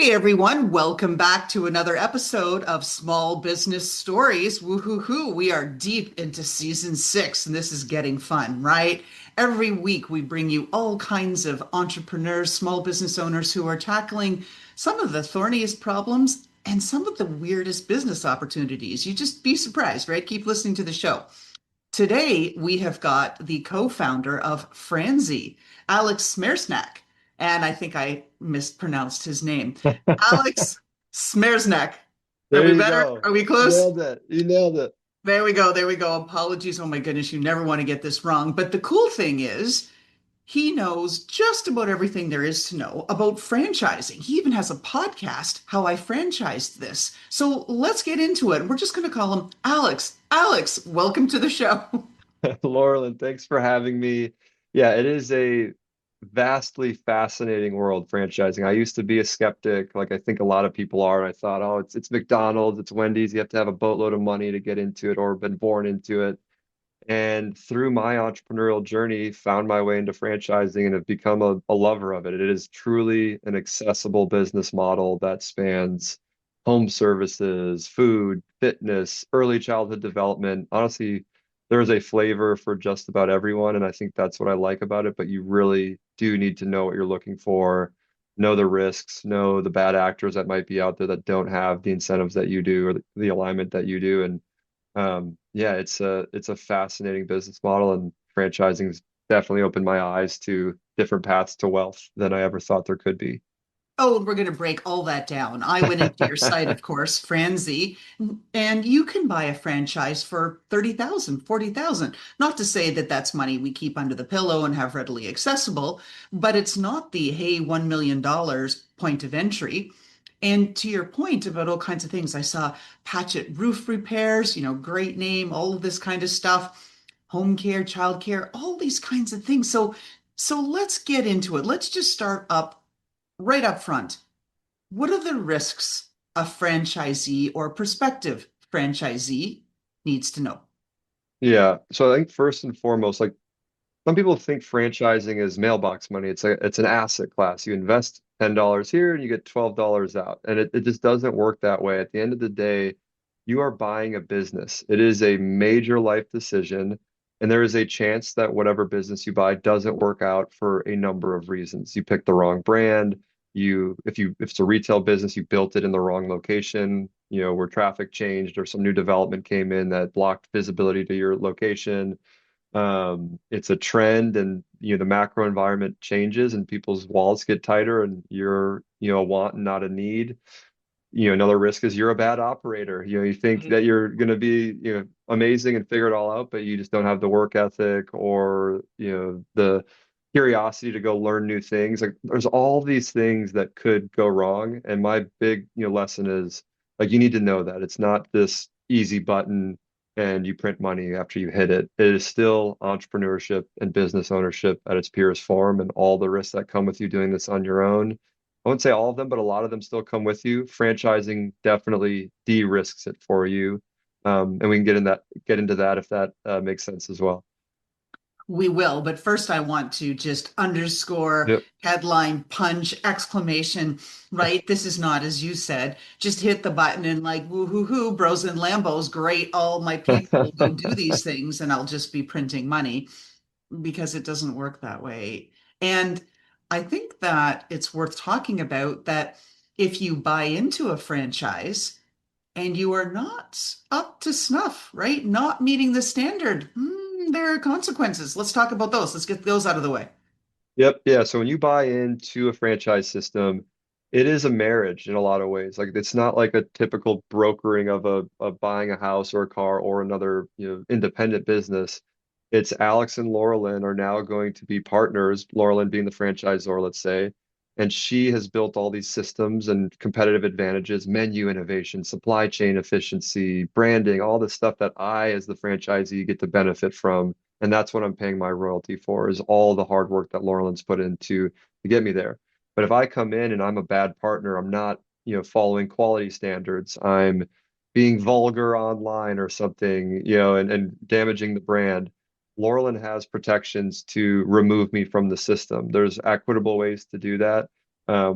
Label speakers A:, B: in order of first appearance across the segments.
A: Hey everyone, welcome back to another episode of Small Business Stories. Woo-hoo-hoo. We are deep into season 6, and this is getting fun, right? Every week we bring you all kinds of entrepreneurs, small business owners who are tackling some of the thorniest problems and some of the weirdest business opportunities. You just be surprised, right? Keep listening to the show. Today, we have got the co-founder of Franzy, Alex Smersnack. And I think I mispronounced his name. Alex Smersnack. Are
B: There
A: we
B: you
A: better?
B: go.
A: Are we
B: You
A: close?
B: nailed it. You nailed it.
A: There we go. There we go. Apologies. Oh my goodness, you never want to get this wrong. But the cool thing is, he knows just about everything there is to know about franchising. He even has a podcast, How I Franchised This. So let's get into it. We're just going to call him Alex. Alex, welcome to the show.
B: Loralyn, thanks for having me. Yeah, it is a vastly fascinating world, franchising. I used to be a skeptic, like I think a lot of people are. I thought, oh, it's McDonald's, it's Wendy's. You have to have a boatload of money to get into it or been born into it. And through my entrepreneurial journey, found my way into franchising and have become a lover of it. It is truly an accessible business model that spans home services, food, fitness, early childhood development. Honestly, there's a flavor for just about everyone, and I think that's what I like about it. But you really do need to know what you're looking for, know the risks, know the bad actors that might be out there that don't have the incentives that you do or the alignment that you do. And yeah, it's a fascinating business model, and franchising's definitely opened my eyes to different paths to wealth than I ever thought there could be.
A: Oh, and we're going to break all that down. I went into your site, of course, Franzy, and you can buy a franchise for 30,000, 40,000. Not to say that that's money we keep under the pillow and have readily accessible, but it's not the, hey, $1 million point of entry. And to your point about all kinds of things, I saw Patchett Roof Repairs, great name, all of this kind of stuff, home care, child care, all these kinds of things. So let's get into it. Let's just start up right up front. What are the risks a franchisee or prospective franchisee needs to know?
B: Yeah, so I think first and foremost, like some people think franchising is mailbox money. It's an asset class. You invest $10 here and you get $12 out. And it just doesn't work that way. At the end of the day, you are buying a business. It is a major life decision. And there is a chance that whatever business you buy doesn't work out for a number of reasons. You picked the wrong brand. If it's a retail business, you built it in the wrong location, where traffic changed or some new development came in that blocked visibility to your location. It's a trend, and the macro environment changes and people's wallets get tighter, and you're a want and not a need. Another risk is you're a bad operator. You think that you're going to be amazing and figure it all out, but you just don't have the work ethic or the curiosity to go learn new things. Like there's all these things that could go wrong, and my big lesson is, like, you need to know that it's not this easy button and you print money after you hit it. It is still entrepreneurship and business ownership at its purest form, and all the risks that come with you doing this on your own. I wouldn't say all of them, but a lot of them still come with you. Franchising definitely de-risks it for you. And we can get into that if that makes sense as well.
A: We will, but first I want to just underscore
B: Yep.
A: headline, punch, exclamation, right? This is not, as you said, just hit the button and like, woo hoo hoo, bros and Lambos, great. All my people will go do these things and I'll just be printing money because it doesn't work that way. And I think that it's worth talking about that if you buy into a franchise and you are not up to snuff, right? Not meeting the standard, there are consequences. Let's talk about those. Let's get those out of the way.
B: Yep. Yeah. So when you buy into a franchise system, it is a marriage in a lot of ways. Like it's not like a typical brokering of of buying a house or a car or another, independent business. It's Alex and Loralyn are now going to be partners, Loralyn being the franchisor, let's say. And she has built all these systems and competitive advantages, menu innovation, supply chain efficiency, branding, all the stuff that I, as the franchisee, get to benefit from. And that's what I'm paying my royalty for, is all the hard work that Laurelyn's put into to get me there. But if I come in and I'm a bad partner, I'm not, following quality standards, I'm being vulgar online or something, and damaging the brand. Laurelyn has protections to remove me from the system. There's equitable ways to do that.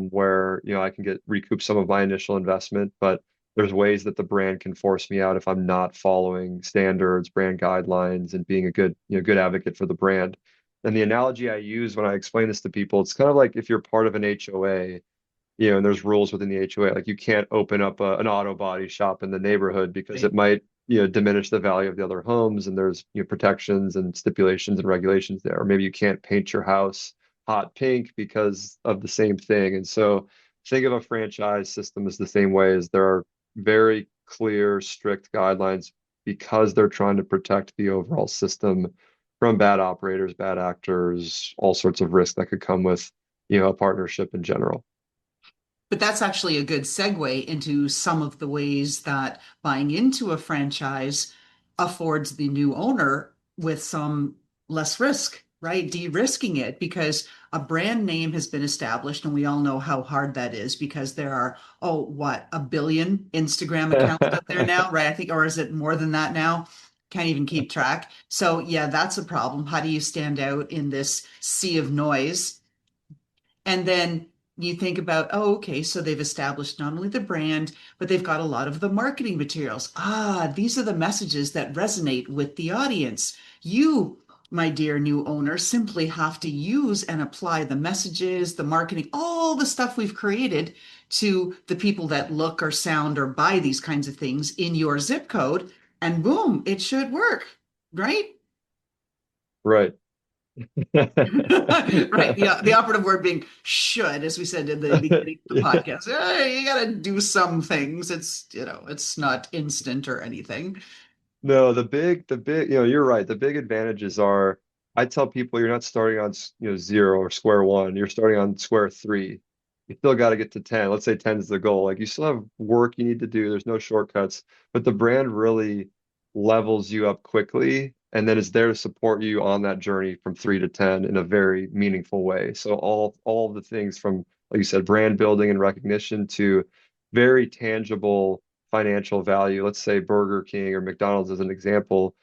B: where I can get recoup some of my initial investment, but there's ways that the brand can force me out if I'm not following standards, brand guidelines, and being a good advocate for the brand. And the analogy I use when I explain this to people, it's kind of like if you're part of an HOA, and there's rules within the HOA, like you can't open up an auto body shop in the neighborhood because it
A: Right.
B: might, diminish the value of the other homes, and there's, protections and stipulations and regulations there. Or maybe you can't paint your house hot pink because of the same thing. And so think of a franchise system as the same way, as there are very clear, strict guidelines because they're trying to protect the overall system from bad operators, bad actors, all sorts of risk that could come with, a partnership in general.
A: But that's actually a good segue into some of the ways that buying into a franchise affords the new owner with some less risk, right? De-risking it because a brand name has been established, and we all know how hard that is because there are, oh, what, a billion Instagram accounts out there now, right? I think, or is it more than that now? Can't even keep track. So, yeah, that's a problem. How do you stand out in this sea of noise? And then you think about, oh, okay, so they've established not only the brand, but they've got a lot of the marketing materials. Ah, these are the messages that resonate with the audience. You, my dear new owner, simply have to use and apply the messages, the marketing, all the stuff we've created to the people that look or sound or buy these kinds of things in your zip code. And boom, it should work, right?
B: Right.
A: Right. The operative word being should, as we said in the beginning of the
B: Yeah.
A: podcast. You got to do some things. It's not instant or anything.
B: No, the big, you're right. The big advantages are, I tell people you're not starting on, zero or square one. You're starting on square three. You still got to get to 10. Let's say 10 is the goal. Like you still have work you need to do. There's no shortcuts, but the brand really levels you up quickly and then is there to support you on that journey from 3 to 10 in a very meaningful way. So all of the things from, like you said, brand building and recognition to very tangible financial value. Let's say Burger King or McDonald's as an example.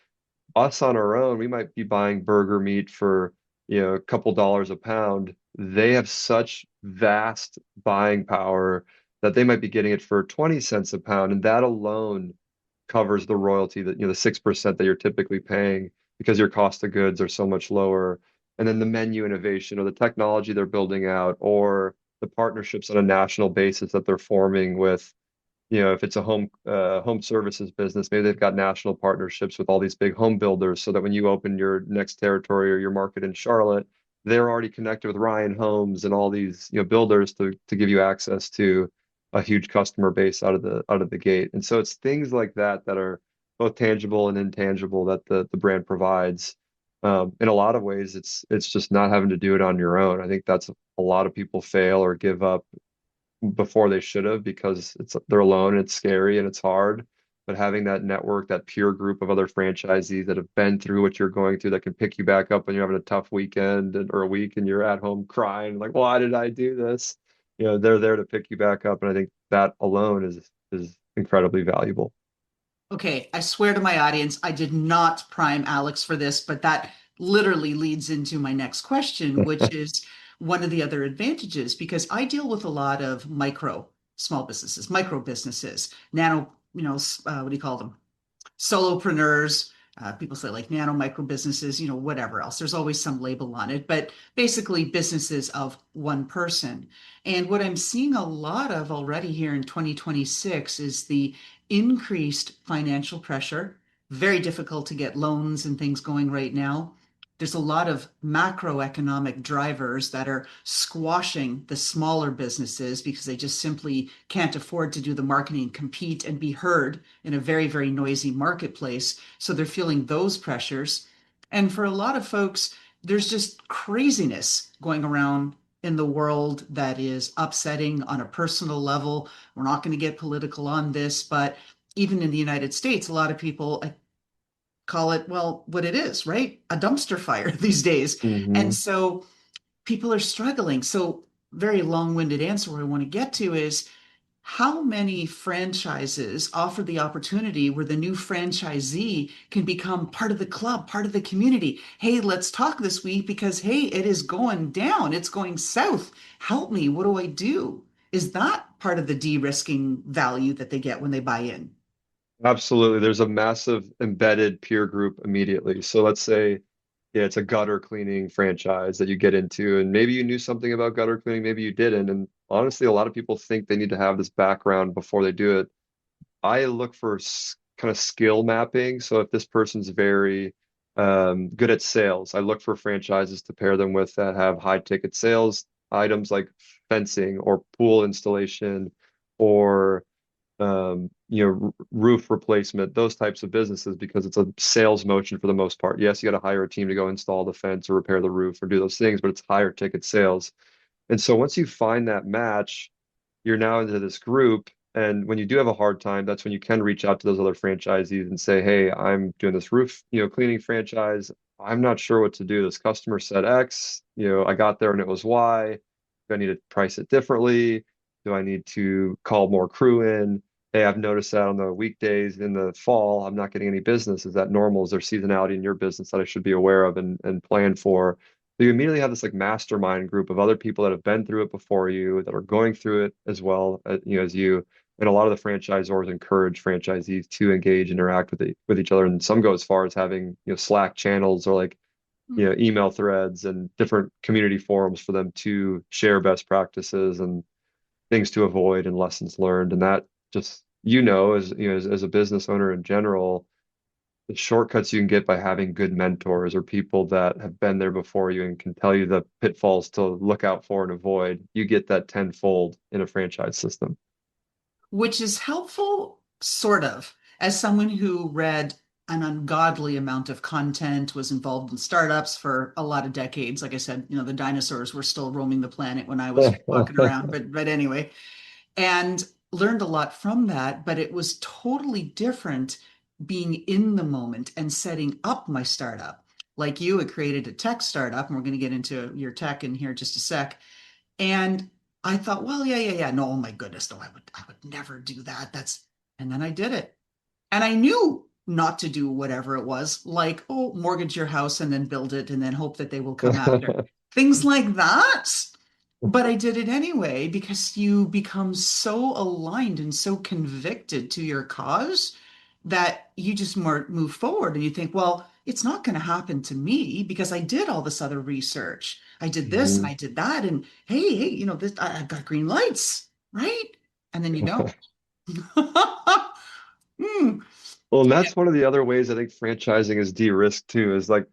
B: Us on our own, we might be buying burger meat for, a couple dollars a pound. They have such vast buying power that they might be getting it for 20 cents a pound. And that alone covers the royalty that, the 6% that you're typically paying because your cost of goods are so much lower. And then the menu innovation or the technology they're building out or the partnerships on a national basis that they're forming with, if it's a home services business, maybe they've got national partnerships with all these big home builders so that when you open your next territory or your market in Charlotte, they're already connected with Ryan Homes and all these, builders to give you access to a huge customer base out of the gate. And so it's things like that that are both tangible and intangible that the brand provides. In a lot of ways, it's just not having to do it on your own. I think that's a lot of people fail or give up before they should have because they're alone and it's scary and it's hard. But having that network, that peer group of other franchisees that have been through what you're going through, that can pick you back up when you're having a tough weekend or a week and you're at home crying, like, why did I do this? They're there to pick you back up. And I think that alone is incredibly valuable.
A: Okay, I swear to my audience, I did not prime Alex for this, but that literally leads into my next question, which is one of the other advantages, because I deal with a lot of small businesses, micro businesses, nano, what do you call them? Solopreneurs, people say like nano micro businesses, whatever else. There's always some label on it, but basically businesses of one person. And what I'm seeing a lot of already here in 2026 is the increased financial pressure. Very difficult to get loans and things going right now. There's a lot of macroeconomic drivers that are squashing the smaller businesses because they just simply can't afford to do the marketing, compete, and be heard in a very, very noisy marketplace. So they're feeling those pressures. And for a lot of folks, there's just craziness going around in the world that is upsetting on a personal level. We're not going to get political on this, but even in the United States, a lot of people call it, well, what it is, right? A dumpster fire these days. And
B: Hmm.
A: so people are struggling. So, very long winded answer where I want to get to is how many franchises offer the opportunity where the new franchisee can become part of the club, part of the community? Hey, let's talk this week because, hey, it is going down. It's going south. Help me. What do I do? Is that part of the de-risking value that they get when they buy in?
B: Absolutely. There's a massive embedded peer group immediately. So let's say, yeah, it's a gutter cleaning franchise that you get into, and maybe you knew something about gutter cleaning, maybe you didn't. And honestly, a lot of people think they need to have this background before they do it. I look for kind of skill mapping. So if this person's very good at sales, I look for franchises to pair them with that have high ticket sales items like fencing or pool installation or roof replacement, those types of businesses, because it's a sales motion for the most part. Yes, you got to hire a team to go install the fence or repair the roof or do those things, but it's higher ticket sales. And so once you find that match, you're now into this group. And when you do have a hard time, that's when you can reach out to those other franchisees and say, hey, I'm doing this roof, cleaning franchise. I'm not sure what to do. This customer said X, I got there and it was Y. Do I need to price it differently? Do I need to call more crew in? Hey, I've noticed that on the weekdays in the fall, I'm not getting any business. Is that normal? Is there seasonality in your business that I should be aware of and plan for? So you immediately have this like mastermind group of other people that have been through it before you, that are going through it as well, as you. And a lot of the franchisors encourage franchisees to engage, interact with each other, and some go as far as having Slack channels or like email threads and different community forums for them to share best practices and things to avoid and lessons learned. And that just as a business owner in general, the shortcuts you can get by having good mentors or people that have been there before you and can tell you the pitfalls to look out for and avoid, you get that tenfold in a franchise system.
A: Which is helpful, sort of, as someone who read an ungodly amount of content, was involved in startups for a lot of decades. Like I said, the dinosaurs were still roaming the planet when I was walking around, but anyway, and learned a lot from that. But it was totally different being in the moment and setting up my startup. Like you had created a tech startup, and we're going to get into your tech in here just a sec. And I thought, well, yeah, yeah, yeah. No, oh my goodness, no, I would never do that. And then I did it. And I knew not to do whatever it was, like, oh, mortgage your house and then build it and then hope that they will come after. Things like that. But I did it anyway because you become so aligned and so convicted to your cause that you just more move forward and you think, well, it's not going to happen to me because I did all this other research. I did this and
B: Mhm.
A: I did that. And hey, this I've got green lights, right? And then you don't. Hmm.
B: Well, and that's one of the other ways I think franchising is de-risked too, is like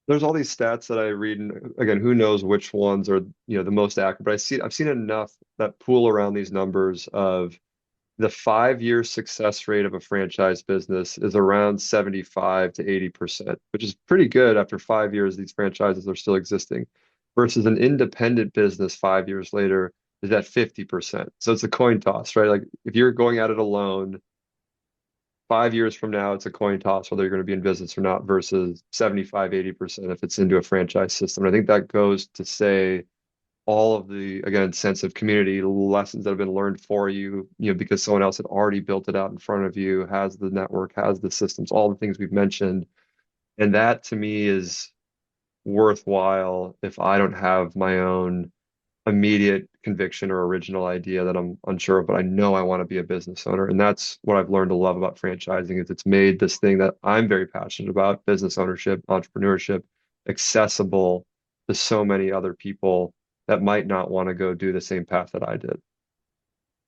B: there's all these stats that I read, and again, who knows which ones are, the most accurate, but I've seen enough that pool around these numbers of the 5 year success rate of a franchise business is around 75 to 80%, which is pretty good after 5 years these franchises are still existing, versus an independent business 5 years later is at 50%. So it's a coin toss, right? Like if you're going at it alone, 5 years from now, it's a coin toss whether you're going to be in business or not versus 75, 80% if it's into a franchise system. And I think that goes to say all of the, again, sense of community lessons that have been learned for you, because someone else had already built it out in front of you, has the network, has the systems, all the things we've mentioned. And that to me is worthwhile if I don't have my own immediate conviction or original idea that I'm unsure of, but I know I want to be a business owner. And that's what I've learned to love about franchising is it's made this thing that I'm very passionate about, business ownership, entrepreneurship, accessible to so many other people that might not want to go do the same path that I did.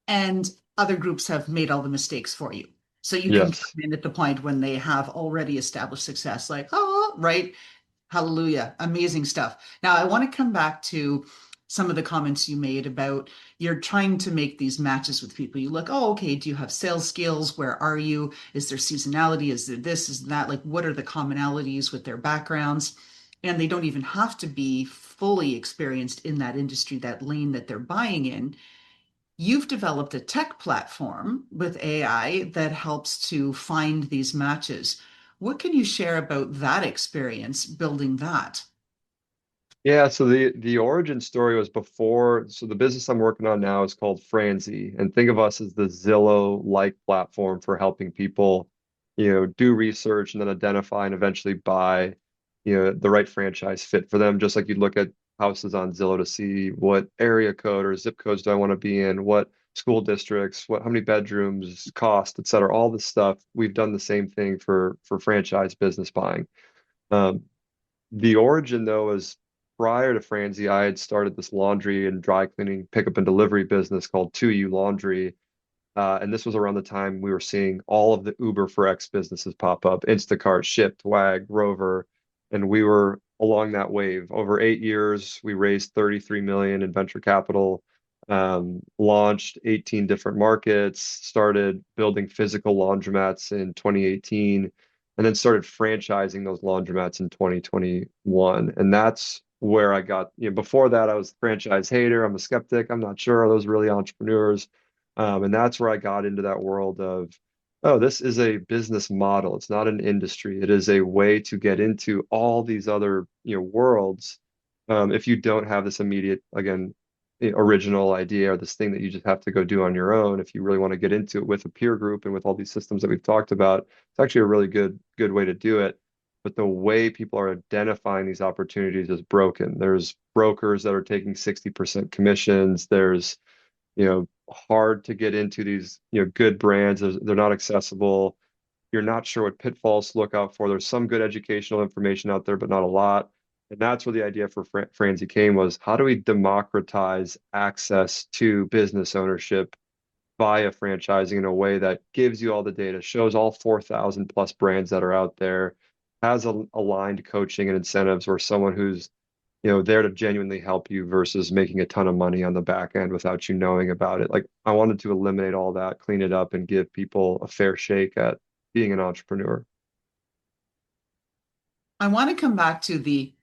A: And other groups have made all the mistakes for you. So you can
B: Yes.
A: come in at the point when they have already established success, like, oh, right. Hallelujah. Amazing stuff. Now, I want to come back to some of the comments you made about you're trying to make these matches with people. You look, oh, okay, do you have sales skills? Where are you? Is there seasonality? Is there this? Is that? Like, what are the commonalities with their backgrounds? And they don't even have to be fully experienced in that industry, that lane that they're buying in. You've developed a tech platform with AI that helps to find these matches. What can you share about that experience building that?
B: Yeah, so the origin story was before. So the business I'm working on now is called Franzy, and think of us as the Zillow-like platform for helping people, do research and then identify and eventually buy, the right franchise fit for them. Just like you'd look at houses on Zillow to see what area code or zip codes do I want to be in, what school districts, how many bedrooms, cost, et cetera. All this stuff. We've done the same thing for franchise business buying. Um, the origin, though, is prior to Franzy, I had started this laundry and dry cleaning pickup and delivery business called 2U Laundry. And this was around the time we were seeing all of the Uber for X businesses pop up, Instacart, Shipt, Wag, Rover, and we were along that wave. Over 8 years, we raised 33 million in venture capital, launched 18 different markets, started building physical laundromats in 2018, and then started franchising those laundromats in 2021. And that's where I got, before that, I was a franchise hater. I'm a skeptic. I'm not sure. Are those really entrepreneurs? And that's where I got into that world of, oh, this is a business model. It's not an industry. It is a way to get into all these other, worlds. If you don't have this immediate, again, original idea or this thing that you just have to go do on your own, if you really want to get into it with a peer group and with all these systems that we've talked about, it's actually a really good way to do it. But the way people are identifying these opportunities is broken. There's brokers that are taking 60% commissions. There's hard to get into these, good brands. They're not accessible. You're not sure what pitfalls to look out for. There's some good educational information out there, but not a lot. And that's where the idea for Franzy came was how do we democratize access to business ownership via franchising in a way that gives you all the data, shows all 4,000 plus brands that are out there, has aligned coaching and incentives where someone who's there to genuinely help you versus making a ton of money on the back end without you knowing about it. Like I wanted to eliminate all that, clean it up, and give people a fair shake at being an entrepreneur.
A: I want to come back to the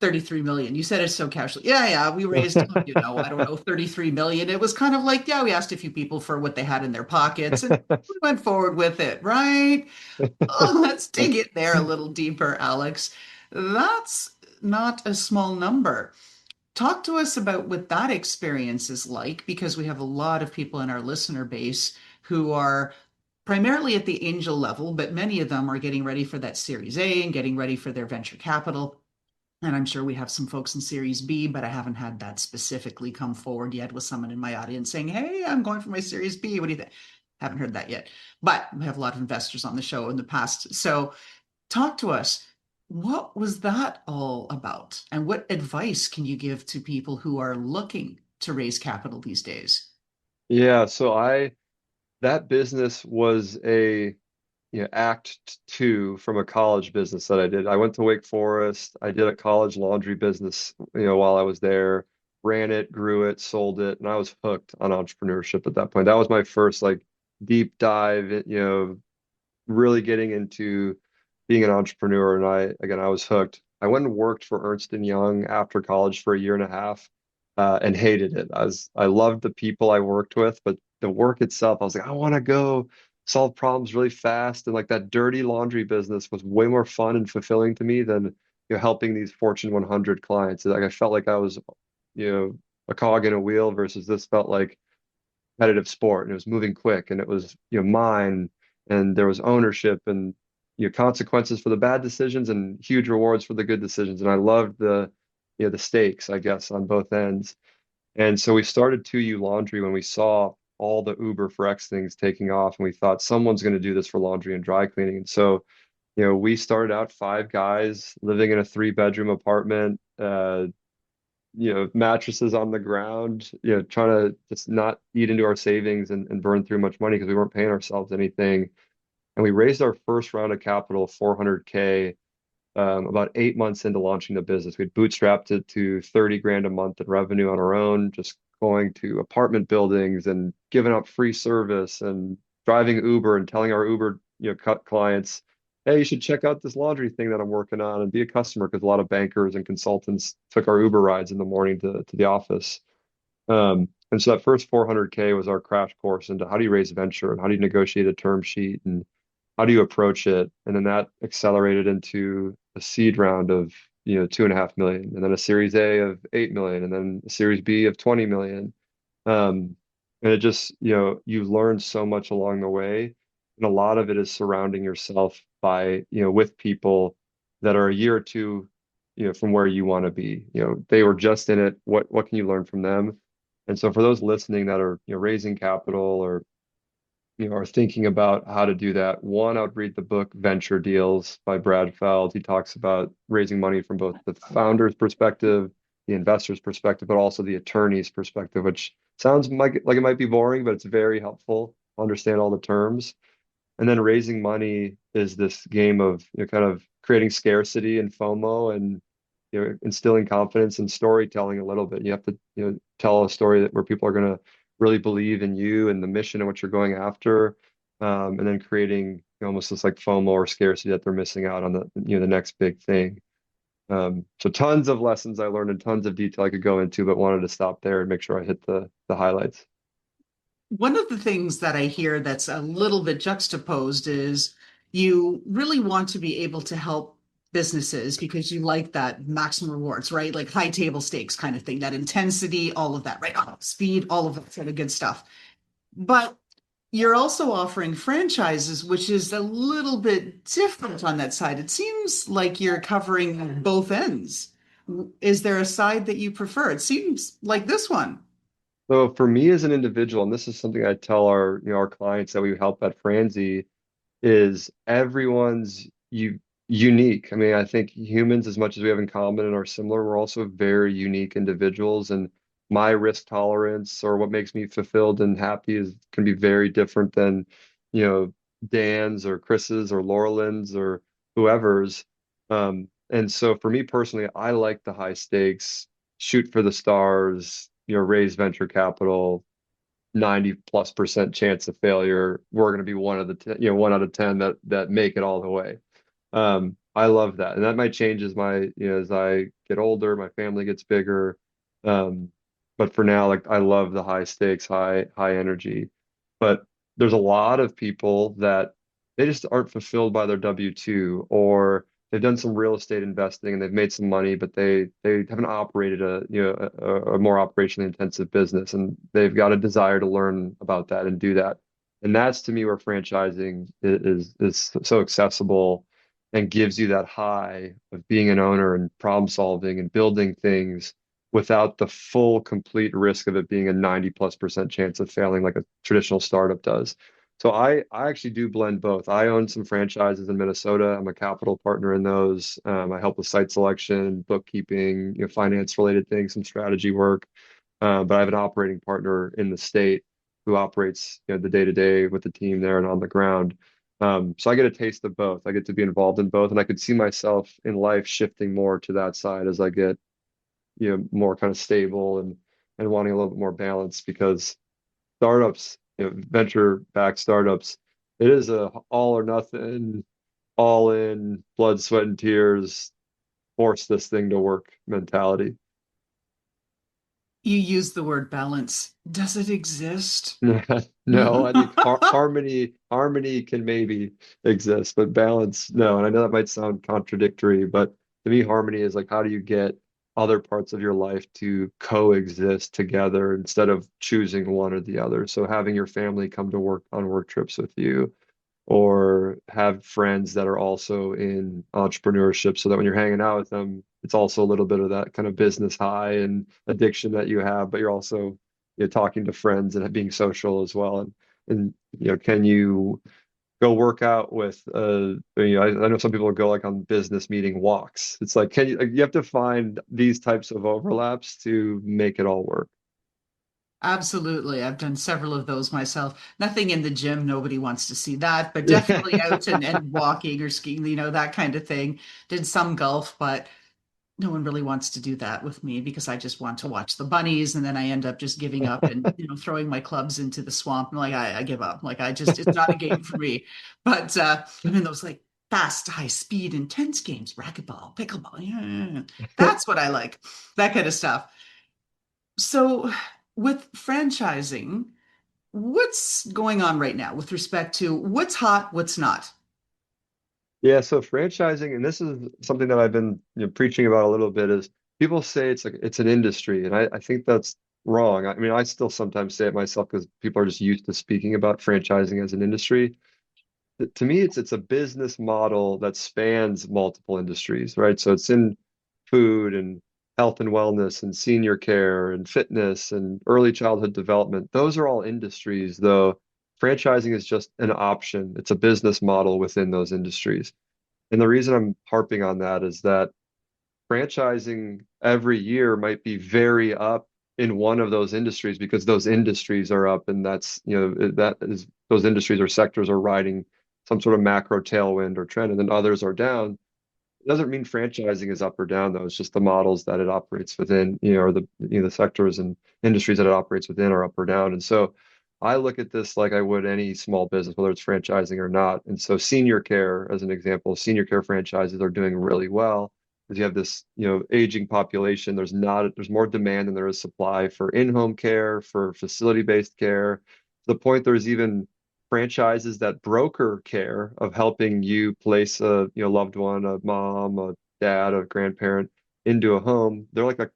A: 33 million. You said it so casually. Yeah, yeah, we raised, I don't know, 33 million. It was kind of like, yeah, we asked a few people for what they had in their pockets and we went forward with it, right? Oh, let's dig in there a little deeper, Alex. That's not a small number. Talk to us about what that experience is like, because we have a lot of people in our listener base who are primarily at the angel level, but many of them are getting ready for that Series A and getting ready for their venture capital. And I'm sure we have some folks in Series B, but I haven't had that specifically come forward yet with someone in my audience saying, hey, I'm going for my Series B. What do you think? Haven't heard that yet. But we have a lot of investors on the show in the past. So talk to us. What was that all about? And what advice can you give to people who are looking to raise capital these days?
B: Yeah, so that business was a act two from a college business that I did. I went to Wake Forest. I did a college laundry business, while I was there, ran it, grew it, sold it, and I was hooked on entrepreneurship at that point. That was my first like deep dive, really getting into being an entrepreneur. And I was hooked. I went and worked for Ernst and Young after college for a year and a half, and hated it. I loved the people I worked with, but the work itself, I was like, I want to go solve problems really fast. And like that dirty laundry business was way more fun and fulfilling to me than, helping these Fortune 100 clients. Like I felt like I was, a cog in a wheel versus this felt like competitive sport and it was moving quick and it was mine and there was ownership and consequences for the bad decisions and huge rewards for the good decisions and I loved the stakes I guess on both ends. And so we started 2U Laundry when we saw all the Uber for X things taking off and we thought someone's going to do this for laundry and dry cleaning. And so we started out five guys living in a three-bedroom apartment, mattresses on the ground, trying to just not eat into our savings and burn through much money because we weren't paying ourselves anything. And we raised our first round of capital, 400K, about 8 months into launching the business. We'd bootstrapped it to 30 grand a month in revenue on our own, just going to apartment buildings and giving out free service and driving Uber and telling our Uber, clients, hey, you should check out this laundry thing that I'm working on and be a customer because a lot of bankers and consultants took our Uber rides in the morning to the office. And so that first 400K was our crash course into how do you raise venture and how do you negotiate a term sheet and how do you approach it? And then that accelerated into a seed round of, 2.5 million, and then a Series A of 8 million, and then a Series B of 20 million. And it just, you learn so much along the way. And a lot of it is surrounding yourself by, with people that are a year or two, from where you want to be. They were just in it. What can you learn from them? And so for those listening that are, raising capital or are thinking about how to do that, one, I would read the book Venture Deals by Brad Feld. He talks about raising money from both the founder's perspective, the investor's perspective, but also the attorney's perspective, which sounds like it might be boring, but it's very helpful to understand all the terms. And then raising money is this game of, kind of creating scarcity and FOMO and, instilling confidence and storytelling a little bit. You have to, tell a story where people are going to really believe in you and the mission and what you're going after. And then creating, almost this like FOMO or scarcity that they're missing out on the next big thing. So tons of lessons I learned and tons of detail I could go into, but wanted to stop there and make sure I hit the highlights.
A: One of the things that I hear that's a little bit juxtaposed is you really want to be able to help businesses because you like that maximum rewards, right? Like high table stakes kind of thing, that intensity, all of that, right? Oh, speed, all of that sort of good stuff. But you're also offering franchises, which is a little bit different on that side. It seems like you're covering both ends. Is there a side that you prefer? It seems like this one.
B: So for me as an individual, and this is something I tell our clients that we help at Franzy, is everyone's unique. I mean, I think humans, as much as we have in common and are similar, we're also very unique individuals. And my risk tolerance or what makes me fulfilled and happy is can be very different than, you know, Dan's or Chris's or Laurelyn's or whoever's. And so for me personally, I like the high stakes, shoot for the stars, raise venture capital, 90+% chance of failure. We're going to be one of the 10, 1 out of 10 that make it all the way. I love that, and that might change as as I get older, my family gets bigger. Um, but for now, like I love the high stakes, high energy. But there's a lot of people that they just aren't fulfilled by their W-2, or they've done some real estate investing and they've made some money, but they haven't operated a more operationally intensive business, and they've got a desire to learn about that and do that. And that's to me where franchising is so accessible and gives you that high of being an owner and problem solving and building things without the full complete risk of it being a 90+% chance of failing like a traditional startup does. So I actually do blend both. I own some franchises in Minnesota. I'm a capital partner in those. I help with site selection, bookkeeping, finance related things, some strategy work. But I have an operating partner in the state who operates, the day to day with the team there and on the ground. So I get a taste of both. I get to be involved in both, and I could see myself in life shifting more to that side as I get, more kind of stable and wanting a little bit more balance because startups, venture-backed startups, it is a all or nothing, all in, blood, sweat, and tears, force this thing to work mentality.
A: You use the word balance. Does it exist?
B: No, I think harmony can maybe exist, but balance, no. And I know that might sound contradictory, but to me, harmony is like how do you get other parts of your life to coexist together instead of choosing one or the other. So having your family come to work on work trips with you, or have friends that are also in entrepreneurship so that when you're hanging out with them, it's also a little bit of that kind of business high and addiction that you have, but you're also talking to friends and being social as well. And can you go work out with I know some people go like on business meeting walks. It's like can you like, you have to find these types of overlaps to make it all work.
A: Absolutely. I've done several of those myself. Nothing in the gym, nobody wants to see that, but definitely out and walking or skiing, that kind of thing. Did some golf, but no one really wants to do that with me because I just want to watch the bunnies and then I end up just giving up and throwing my clubs into the swamp. I'm like, I give up. Like I just it's not a game for me. But I'm in those like fast, high speed, intense games, racquetball, pickleball. Yeah, that's what I like. That kind of stuff. So with franchising, what's going on right now with respect to what's hot, what's not?
B: Yeah, so franchising, and this is something that I've been, preaching about a little bit, is people say it's like it's an industry, and I think that's wrong. I mean, I still sometimes say it myself because people are just used to speaking about franchising as an industry. To me, it's a business model that spans multiple industries, right? So it's in food and health and wellness and senior care and fitness and early childhood development. Those are all industries, though franchising is just an option. It's a business model within those industries. And the reason I'm harping on that is that franchising every year might be very up in one of those industries because those industries are up, and that's, that is those industries or sectors are riding some sort of macro tailwind or trend, and then others are down. It doesn't mean franchising is up or down, though. It's just the models that it operates within, or the sectors and industries that it operates within are up or down. And so I look at this like I would any small business, whether it's franchising or not. And so senior care, as an example, senior care franchises are doing really well because you have this, aging population. There's more demand than there is supply for in-home care, for facility-based care. To the point there's even franchises that broker care of helping you place a loved one, a mom, a dad, a grandparent into a home. They're like a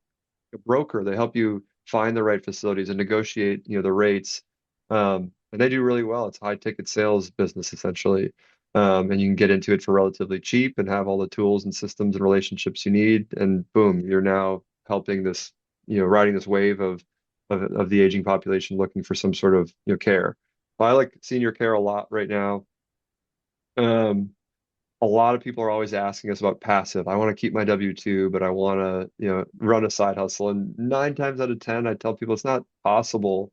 B: broker. They help you find the right facilities and negotiate, the rates. And they do really well. It's a high ticket sales business essentially. And you can get into it for relatively cheap and have all the tools and systems and relationships you need. And boom, you're now helping this, riding this wave of the aging population looking for some sort of, care. I like senior care a lot right now. Um, a lot of people are always asking us about passive. I want to keep my W-2, but I want to, run a side hustle. And 9 times out of 10, I tell people it's not possible.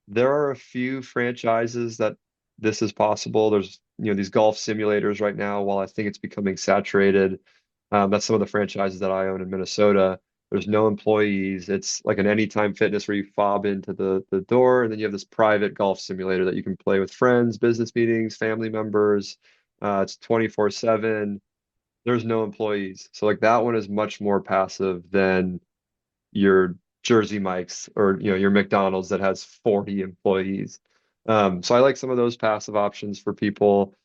B: There are a few franchises that this is possible. There's, these golf simulators right now. While I think it's becoming saturated, that's some of the franchises that I own in Minnesota. There's no employees. It's like an anytime fitness where you fob into the door, and then you have this private golf simulator that you can play with friends, business meetings, family members. It's 24/7. There's no employees. So like that one is much more passive than your Jersey Mike's or your McDonald's that has 40 employees. So I like some of those passive options for people.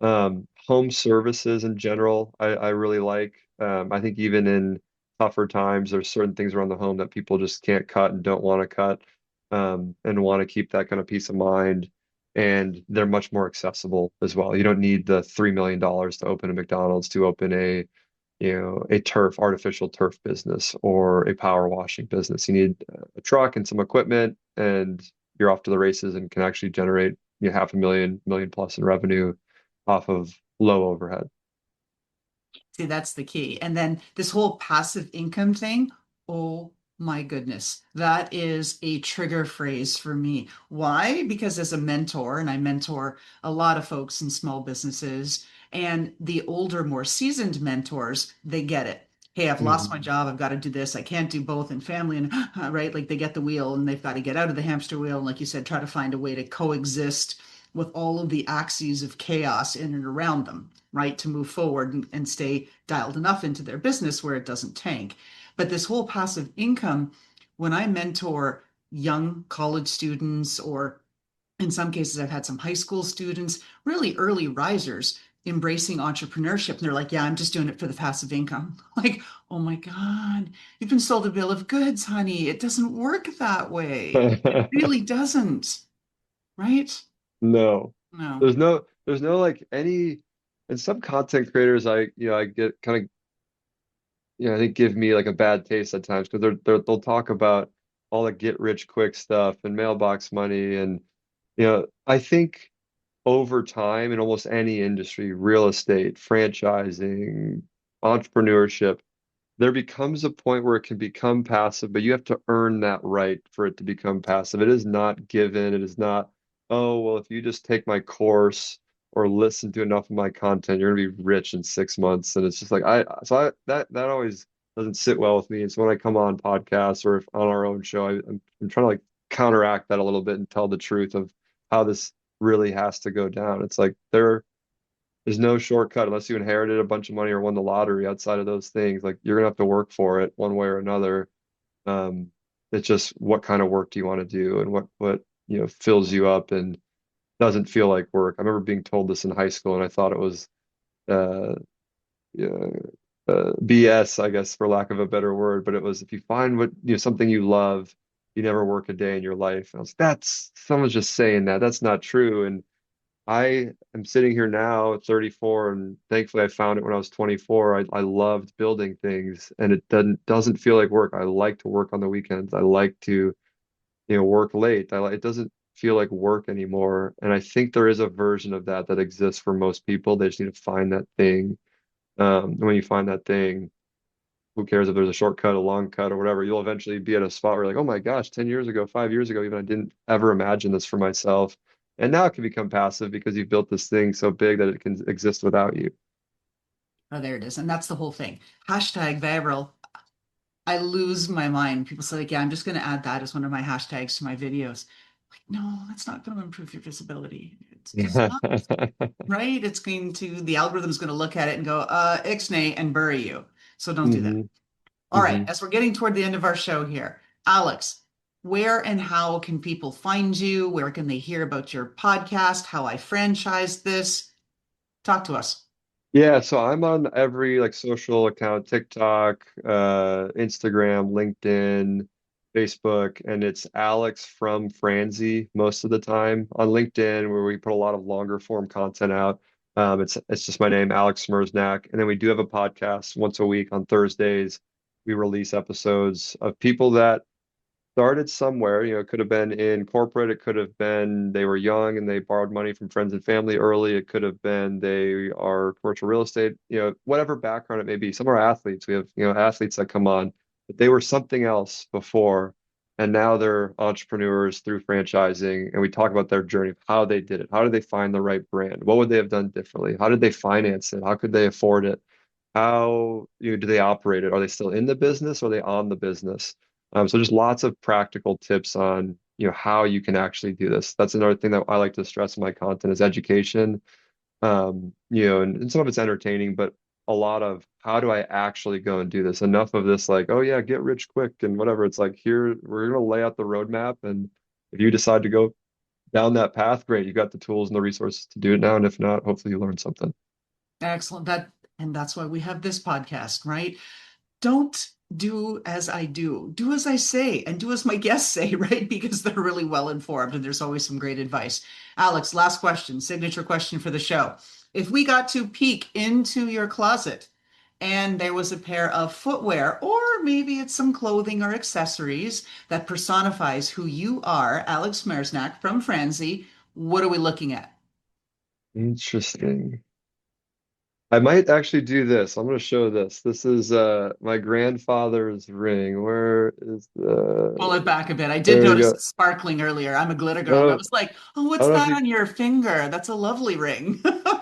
B: Home services in general, I really like. I think even in tougher times, there's certain things around the home that people just can't cut and don't want to cut, and want to keep that kind of peace of mind. And they're much more accessible as well. You don't need the $3 million to open a McDonald's to open a artificial turf business or a power washing business. You need a truck and some equipment, and you're off to the races and can actually generate, 500,000, million plus in revenue off of low overhead.
A: See, that's the key. And then this whole passive income thing, oh my goodness, that is a trigger phrase for me. Why? Because as a mentor, and I mentor a lot of folks in small businesses, and the older, more seasoned mentors, they get it. Hey, I've lost my
B: Hmm.
A: job. I've got to do this. I can't do both in family and right. Like they get the wheel and they've got to get out of the hamster wheel. And like you said, try to find a way to coexist with all of the axes of chaos in and around them, right, to move forward and stay dialed enough into their business where it doesn't tank. But this whole passive income, when I mentor young college students, or in some cases, I've had some high school students, really early risers embracing entrepreneurship. And they're like, yeah, I'm just doing it for the passive income. Like, oh my God, you've been sold a bill of goods, honey. It doesn't work that way. It really doesn't, right?
B: No,
A: No.
B: there's no like any, and some content creators I get kind of, I think give me like a bad taste at times because they'll talk about all the get rich quick stuff and mailbox money. And I think over time in almost any industry, real estate, franchising, entrepreneurship, there becomes a point where it can become passive, but you have to earn that right for it to become passive. It is not given. It is not, oh, well, if you just take my course or listen to enough of my content, you're gonna be rich in 6 months. And it's just like that always doesn't sit well with me. And so when I come on podcasts or if on our own show, I'm trying to like counteract that a little bit and tell the truth of how this really has to go down. It's like there's no shortcut unless you inherited a bunch of money or won the lottery outside of those things. Like you're gonna have to work for it one way or another. Um, it's just what kind of work do you want to do and what fills you up and doesn't feel like work. I remember being told this in high school and I thought it was uh, yeah, BS, I guess, for lack of a better word. But it was if you find something you love, you never work a day in your life. And I was that's someone's just saying that. That's not true. And I am sitting here now at 34, and thankfully I found it when I was 24. I loved building things, and it doesn't feel like work. I like to work on the weekends. I like to, work late. It doesn't feel like work anymore. And I think there is a version of that that exists for most people. They just need to find that thing. And when you find that thing, who cares if there's a shortcut, a long cut, or whatever? You'll eventually be at a spot where you're like, oh my gosh, 10 years ago, 5 years ago, even I didn't ever imagine this for myself. And now it can become passive because you've built this thing so big that it can exist without you.
A: Oh, there it is. And that's the whole thing. Hashtag viral. I lose my mind. People say, like, yeah, I'm just going to add that as one of my hashtags to my videos. Like, no, that's not going to improve your visibility. It's just not, right? It's going to, the algorithm's going to look at it and go, ixnay and bury you. So don't do that.
B: hmm
A: All right.
B: hmm
A: As we're getting toward the end of our show here, Alex, where and how can people find you? Where can they hear about your podcast? How I franchised this? Talk to us.
B: Yeah, so I'm on every like social account, TikTok, Instagram, LinkedIn, Facebook, and it's Alex from Franzy most of the time. On LinkedIn, where we put a lot of longer form content out. It's just my name, Alex Smersnak. And then we do have a podcast once a week on Thursdays. We release episodes of people that started somewhere. It could have been in corporate. It could have been they were young and they borrowed money from friends and family early. It could have been they are commercial real estate, whatever background it may be. Some are athletes. We have, athletes that come on, but they were something else before. And now they're entrepreneurs through franchising. And we talk about their journey, how they did it. How did they find the right brand? What would they have done differently? How did they finance it? How could they afford it? How, do they operate it? Are they still in the business? Or are they on the business? So just lots of practical tips on, how you can actually do this. That's another thing that I like to stress in my content is education. And some of it's entertaining, but a lot of how do I actually go and do this? Enough of this, like, oh yeah, get rich quick and whatever. It's like here, we're gonna lay out the roadmap, and if you decide to go down that path, great, you got the tools and the resources to do it now. And if not, hopefully you learn something.
A: Excellent. And that's why we have this podcast, right? Don't do as I do. Do as I say and do as my guests say, right? Because they're really well informed and there's always some great advice. Alex, last question, signature question for the show. If we got to peek into your closet and there was a pair of footwear, or maybe it's some clothing or accessories that personifies who you are, Alex Mersnak from Franzy, what are we looking at?
B: Interesting. I might actually do this. I'm going to show this. This is my grandfather's ring. Where is
A: Pull it back a bit. I did
B: there we
A: notice
B: go.
A: the sparkling earlier. I'm a glitter
B: I don't
A: girl. And I
B: know,
A: was like, oh,
B: I
A: what's
B: don't know if
A: that
B: you
A: on your finger? That's a lovely ring.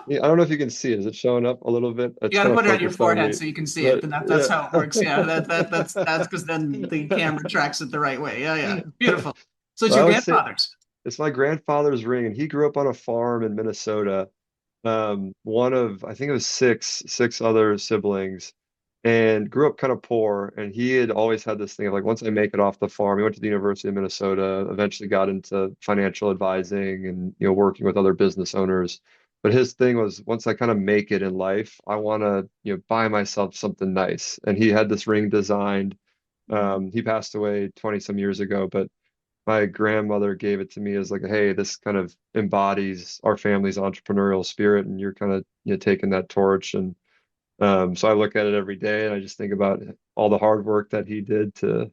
B: yeah, I don't know if you can see it. Is it showing up a little bit?
A: You
B: It's
A: got to
B: kind of
A: put it on your
B: focused on
A: forehead
B: me.
A: so you can see it.
B: But
A: Then that's
B: yeah.
A: how it works. Yeah, that's because then the camera tracks it the right way. Yeah, yeah. Beautiful. So it's
B: I
A: your
B: would say
A: grandfather's.
B: it's my grandfather's ring, and he grew up on a farm in Minnesota. One of I think it was six other siblings, and grew up kind of poor. And he had always had this thing of like, once I make it off the farm, he went to the University of Minnesota, eventually got into financial advising and working with other business owners. But his thing was once I kind of make it in life, I want to buy myself something nice. And he had this ring designed. He passed away 20 some years ago, but my grandmother gave it to me as like, hey, this kind of embodies our family's entrepreneurial spirit, and you're kind of taking that torch. And so I look at it every day, and I just think about all the hard work that he did to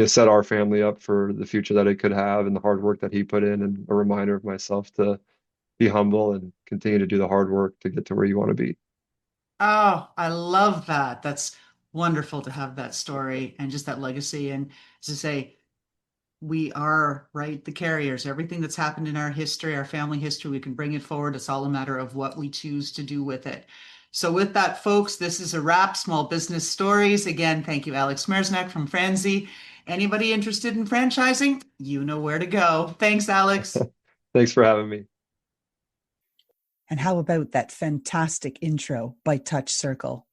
B: set our family up for the future that it could have, and the hard work that he put in, and a reminder of myself to be humble and continue to do the hard work to get to where you want to be.
A: Oh, I love that. That's wonderful to have that story and just that legacy. And to say, we are, right, the carriers. Everything that's happened in our history, our family history, we can bring it forward. It's all a matter of what we choose to do with it. So, with that, folks, this is a wrap. Small business stories. Again, thank you, Alex Mersnak from Franzy. Anybody interested in franchising, you know where to go. Thanks, Alex.
B: Thanks for having me.
A: And how about that fantastic intro by Touch Circle?